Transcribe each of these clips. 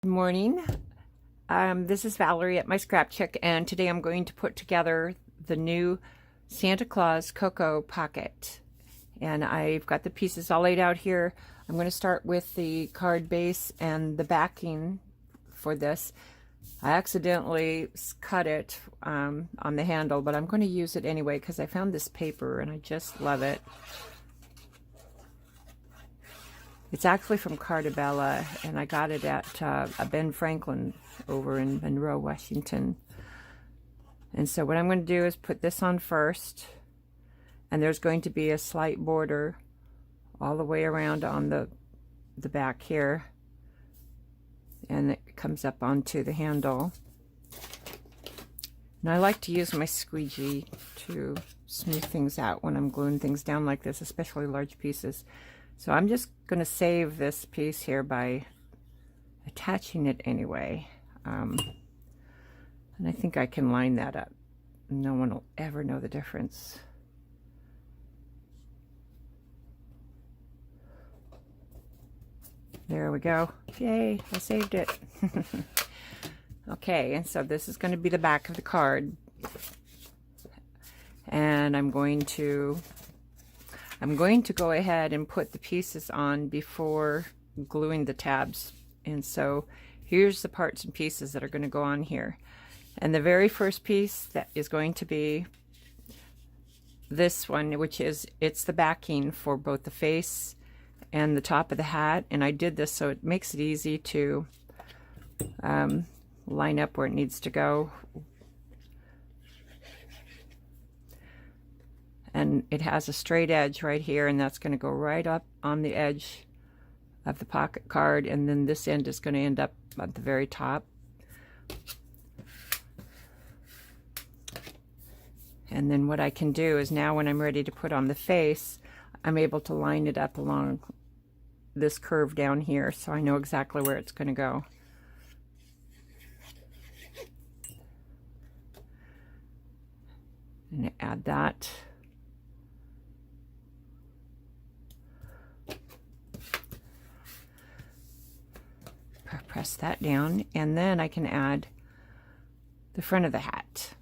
Good morning. This is Valerie at my Scrap Chick, and today I'm going to put together the new Santa Claus Cocoa Pocket. And I've got the pieces all laid out here. I'm going to start with the card base and the backing for this. I accidentally cut it on the handle, but I'm going to use it anyway because I found this paper and I just love it. It's actually from Cartabella, and I got it at a Ben Franklin over in Monroe, Washington. And so what I'm going to do is put this on first, and there's going to be a slight border all the way around on the back here, and it comes up onto the handle. And I like to use my squeegee to smooth things out when I'm gluing things down like this, especially large pieces. So I'm just going to save this piece here by attaching it anyway. And I think I can line that up. No one will ever know the difference. There we go. Yay, I saved it. Okay, and so this is going to be the back of the card. And I'm going to go ahead and put the pieces on before gluing the tabs. And so here's the parts and pieces that are going to go on here. And the very first piece that is going to be this one, which is, it's the backing for both the face and the top of the hat. And I did this so it makes it easy to line up where it needs to go. And it has a straight edge right here, and that's going to go right up on the edge of the pocket card, and then this end is going to end up at the very top. And then what I can do is, now when I'm ready to put on the face, I'm able to line it up along this curve down here, so I know exactly where it's going to go. And add that. Press that down, and then I can add the front of the hat.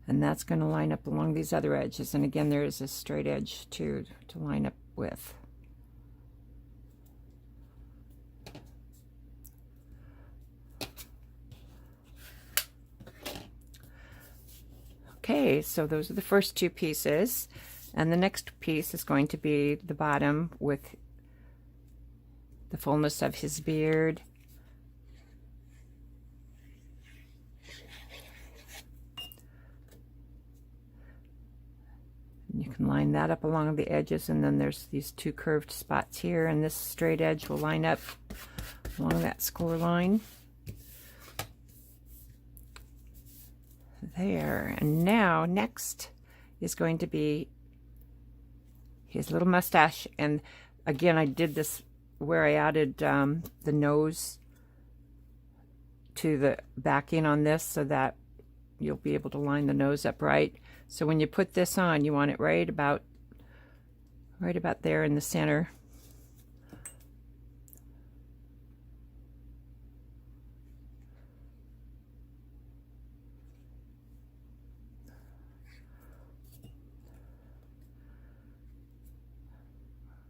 And that's going to line up along these other edges, and again there is a straight edge to line up with. Okay, so those are the first two pieces. And the next piece is going to be the bottom with the fullness of his beard. And you can line that up along the edges, and then there's these two curved spots here, and this straight edge will line up along that score line. There. And now next is going to be his little mustache. And again, I did this where I added the nose to the backing on this, so that you'll be able to line the nose up right. So when you put this on, you want it right about there in the center.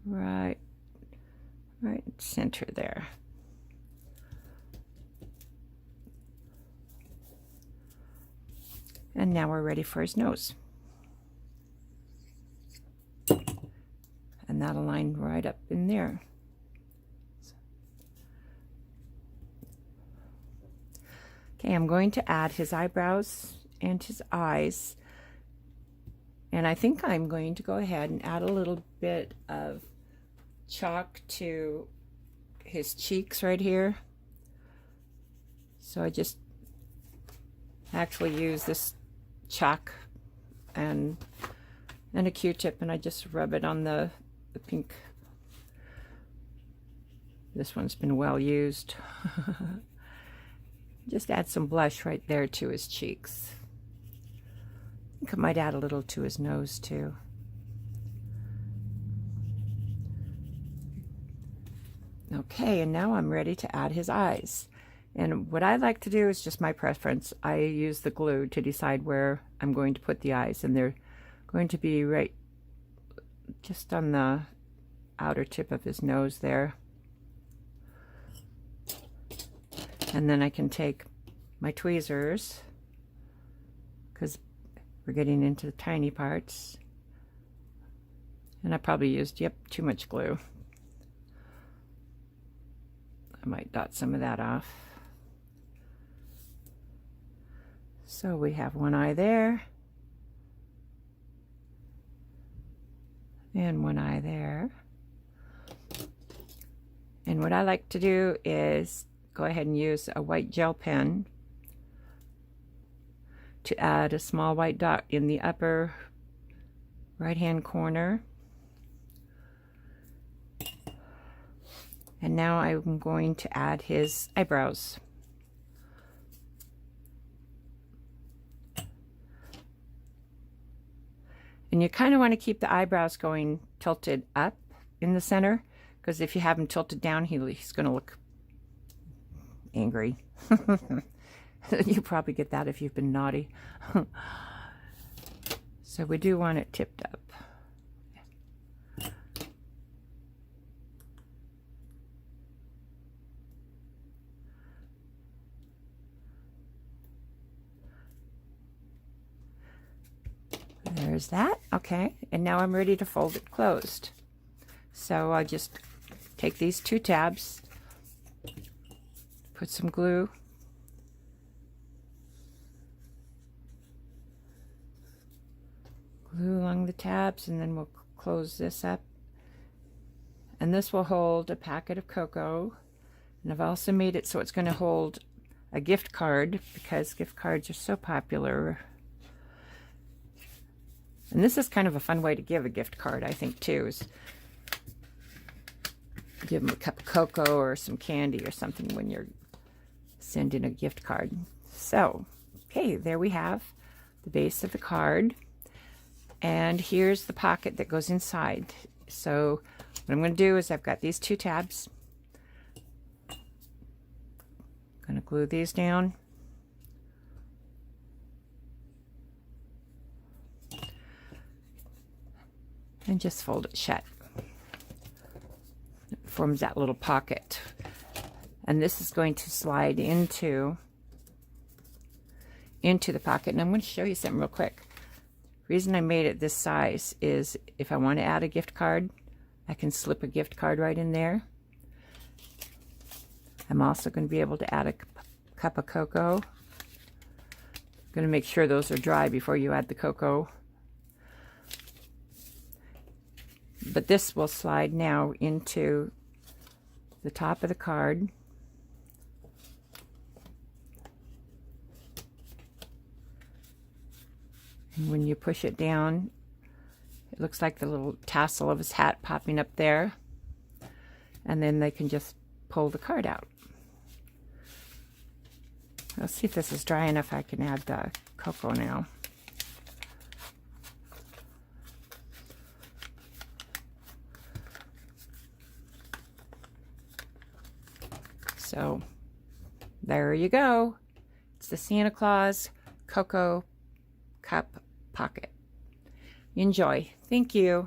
Right center there. And now we're ready for his nose. And that'll line right up in there. Okay, I'm going to add his eyebrows and his eyes. And I think I'm going to go ahead and add a little bit of chalk to his cheeks right here. So I just actually use this chalk and a Q-tip, and I just rub it on the pink. This one's been well used. Just add some blush right there to his cheeks. I think I might add a little to his nose too. Okay, and now I'm ready to add his eyes. And what I like to do is just my preference. I use the glue to decide where I'm going to put the eyes, and they're going to be right just on the outer tip of his nose there. And then I can take my tweezers, because we're getting into the tiny parts, and I probably used, yep, too much glue. I might dot some of that off. So we have one eye there, and one eye there. And what I like to do is go ahead and use a white gel pen to add a small white dot in the upper right hand corner. And now I'm going to add his eyebrows. And you kind of want to keep the eyebrows going tilted up in the center, because if you have him tilted down, he's going to look angry. You probably get that if you've been naughty. So we do want it tipped up. There's that. Okay, and now I'm ready to fold it closed. So I'll just take these two tabs, put some glue, along the tabs, and then we'll close this up. And this will hold a packet of cocoa. And I've also made it so it's going to hold a gift card, because gift cards are so popular. And this is kind of a fun way to give a gift card, I think, too, is give them a cup of cocoa or some candy or something when you're sending a gift card. So, okay, there we have the base of the card. And here's the pocket that goes inside. So what I'm going to do is I've got these two tabs. I'm going to glue these down. And just fold it shut. It forms that little pocket. And this is going to slide into the pocket. And I'm going to show you something real quick. The reason I made it this size is if I want to add a gift card, I can slip a gift card right in there. I'm also going to be able to add a cup of cocoa. I'm going to make sure those are dry before you add the cocoa. But this will slide now into the top of the card. And when you push it down, it looks like the little tassel of his hat popping up there. And then they can just pull the card out. Let's see if this is dry enough. I can add the cocoa now. So there you go. It's the Santa Claus Cocoa Cup Pocket. Enjoy. Thank you.